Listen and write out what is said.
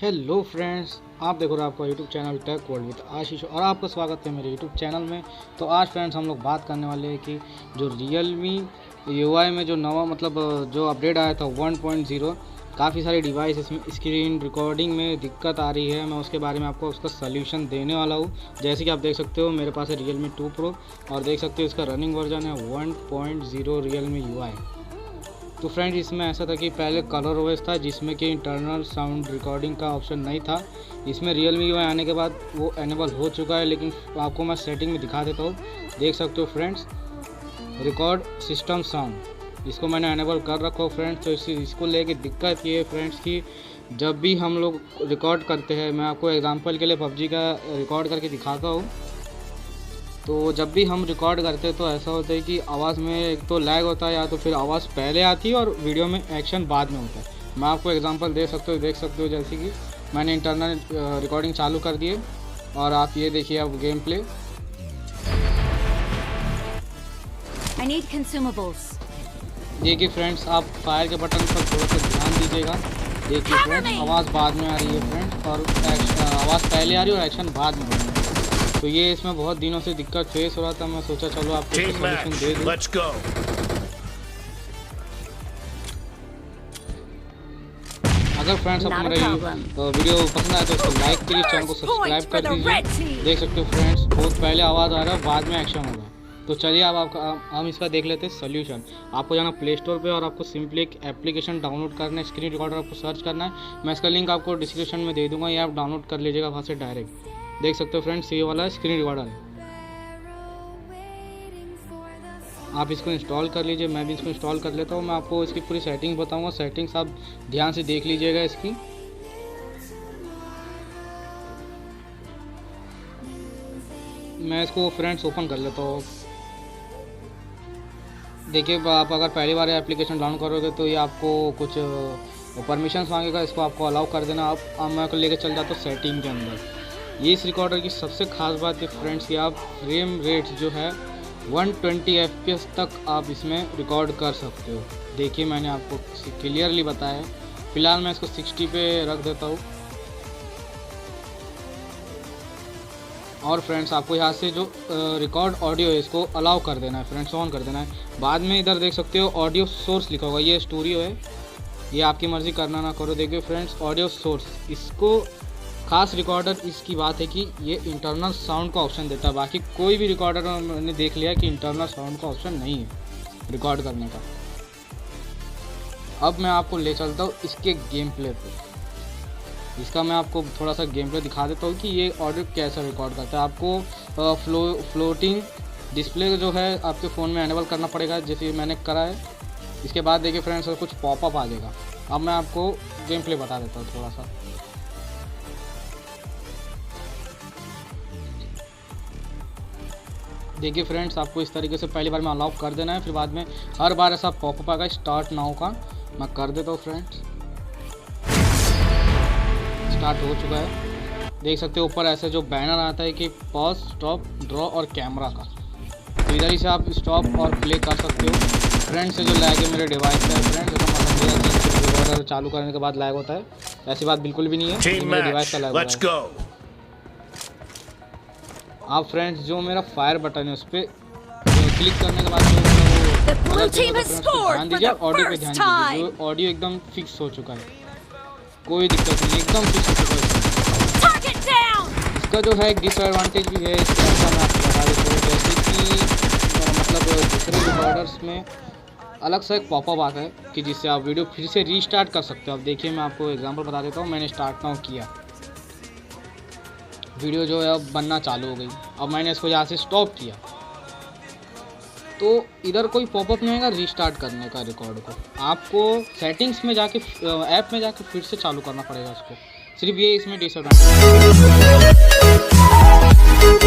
Hello friends, आप देखो रहे हो आपका YouTube channel Tech World with Ashish और आपका स्वागत है मेरे यूट्यूब चैनल में। तो आज फ्रेंड्स हम लोग बात करने वाले हैं कि जो रियलमी यूआई में जो नवा जो अपडेट आया था 1.0, काफ़ी सारी डिवाइस इसमें स्क्रीन रिकॉर्डिंग में दिक्कत आ रही है। मैं उसके बारे में आपको उसका सल्यूशन देने वाला हूँ। जैसे कि आप देख सकते हो मेरे पास है रियलमी 2 प्रो और देख सकते हो इसका रनिंग वर्जन है 1.0 रियलमी यूआई। तो फ्रेंड्स इसमें ऐसा था कि पहले कलर ओएस था जिसमें कि इंटरनल साउंड रिकॉर्डिंग का ऑप्शन नहीं था। इसमें रियलमी यूआई आने के बाद वो एनेबल हो चुका है, लेकिन आपको मैं सेटिंग में दिखा देता हूँ। देख सकते हो फ्रेंड्स, रिकॉर्ड सिस्टम साउंड, इसको मैंने एनेबल कर रखा हो फ्रेंड्स। तो इसको लेके दिक्कत ये है फ्रेंड्स कि जब भी हम लोग रिकॉर्ड करते हैं, मैं आपको एग्जांपल के लिए पबजी का रिकॉर्ड करके दिखाता हूँ। तो जब भी हम रिकॉर्ड करते हैं तो ऐसा होता है कि आवाज़ में एक तो लैग होता है या तो फिर आवाज़ पहले आती है और वीडियो में एक्शन बाद में होता है। मैं आपको एग्जांपल देख सकते हो जैसे कि मैंने इंटरनल रिकॉर्डिंग चालू कर दी है और आप ये देखिए अब गेम प्ले। देखिए फ्रेंड्स, आप फायर के बटन पर थोड़ा सा ध्यान दीजिएगा। देखिए फ्रेंड्स, आवाज़ बाद में आ रही है फ्रेंड्स और आवाज़ पहले आ रही है और एक्शन बाद में हो रही है। तो ये इसमें बहुत दिनों से दिक्कत फेस हो रहा था। मैं सोचा चलो आपको सॉल्यूशन दे दूं। अगर फ्रेंड्स आपको मेरा वीडियो पसंद आए तो इसको लाइक करिए, चैनल को सब्सक्राइब कर दीजिए। देख सकते हो फ्रेंड्स, बहुत पहले आवाज़ आ रहा है, बाद में एक्शन हो रहा है। तो चलिए अब हम इसका देख लेते हैं सोल्यूशन। आपको जाना प्ले स्टोर पे और आपको सिंपली एक एप्लीकेशन डाउनलोड करना है, स्क्रीन रिकॉर्डर आपको सर्च करना है। मैं इसका लिंक आपको डिस्क्रिप्शन में दे दूँगा, ये आप डाउनलोड कर लीजिएगा वहाँ से डायरेक्ट। देख सकते हो फ्रेंड्स, ये वाला स्क्रीन रिकॉर्डर है, आप इसको इंस्टॉल कर लीजिए। मैं भी इसको इंस्टॉल कर लेता हूँ। मैं आपको इसकी पूरी सेटिंग बताऊँगा, सेटिंग्स आप ध्यान से देख लीजिएगा इसकी। मैं इसको फ्रेंड्स ओपन कर लेता हूँ। देखिए, आप अगर पहली बार एप्लीकेशन डाउनलोड करोगे तो ये आपको कुछ परमिशंस मांगेगा, इसको आपको अलाउ कर देना। अब मैं को लेकर चल जाता हूँ सेटिंग के अंदर। ये इस रिकॉर्डर की सबसे खास बात है फ्रेंड्स कि आप फ्रेम रेट जो है 120 FPS तक आप इसमें रिकॉर्ड कर सकते हो। देखिए मैंने आपको क्लियरली बताया है। फिलहाल मैं इसको 60 पे रख देता हूँ। और फ्रेंड्स आपको यहाँ से जो रिकॉर्ड ऑडियो है इसको अलाउ कर देना है फ्रेंड्स, ऑन कर देना है। बाद में इधर देख सकते हो ऑडियो सोर्स लिखा होगा, ये स्टूडियो है, ये आपकी मर्ज़ी करना ना करो। देखिए फ्रेंड्स, ऑडियो सोर्स, इसको खास रिकॉर्डर इसकी बात है कि ये इंटरनल साउंड का ऑप्शन देता है। बाकी कोई भी रिकॉर्डर मैंने देख लिया कि इंटरनल साउंड का ऑप्शन नहीं है रिकॉर्ड करने का। अब मैं आपको ले चलता हूँ इसके गेम प्ले पे। इसका मैं आपको थोड़ा सा गेम प्ले दिखा देता हूँ कि ये ऑडियो कैसा रिकॉर्ड करता है। आपको फ्लोटिंग डिस्प्ले जो है आपके फ़ोन में एनेबल करना पड़ेगा, जैसे मैंने करा है। इसके बाद देखिए फ्रेंड्स, कुछ पॉपअप आ जाएगा। अब मैं आपको गेम प्ले बता देता हूँ थोड़ा सा। देखिए फ्रेंड्स, आपको इस तरीके से पहली बार में अलाउ कर देना है, फिर बाद में हर बार ऐसा पॉपअप आएगा स्टार्ट नाउ का। मैं कर देता हूँ फ्रेंड्स, स्टार्ट हो चुका है। देख सकते हो ऊपर ऐसे जो बैनर आता है कि पॉज, स्टॉप, ड्रॉ और कैमरा का। तो इधर ही से आप स्टॉप और प्ले कर सकते हो। फ्रेंड्स से जो लैग है मेरे डिवाइस का है फ्रेंड्स, मतलब चालू करने के बाद लैग होता है, ऐसी बात बिल्कुल भी नहीं है। मेरे डिवाइस का लैग होता है। आप फ्रेंड्स जो मेरा फायर बटन है उस पर क्लिक करने के बाद ध्यान दीजिए, ऑडियो पे ध्यान दीजिए। जो ऑडियो एकदम फिक्स हो चुका है, कोई दिक्कत नहीं, एकदम फिक्स हो चुका है। इसका जो है एक डिसएडवांटेज भी है, इसके अंदर मैं आपको बता देता हूँ। जैसे कि दूसरे रिकॉर्डर्स में अलग सा एक पॉपअप आता है कि जिससे आप वीडियो फिर से रीस्टार्ट कर सकते हो। अब देखिए मैं आपको एग्जाम्पल बता देता हूँ। मैंने स्टार्ट नाउ किया, वीडियो जो है अब बनना चालू हो गई। अब मैंने इसको यहाँ से स्टॉप किया तो इधर कोई पॉपअप नहीं आएगा रीस्टार्ट करने का रिकॉर्ड को। आपको सेटिंग्स में जाके ऐप में जाके फिर से चालू करना पड़ेगा इसको। सिर्फ ये इसमें डिसएडवांटेज।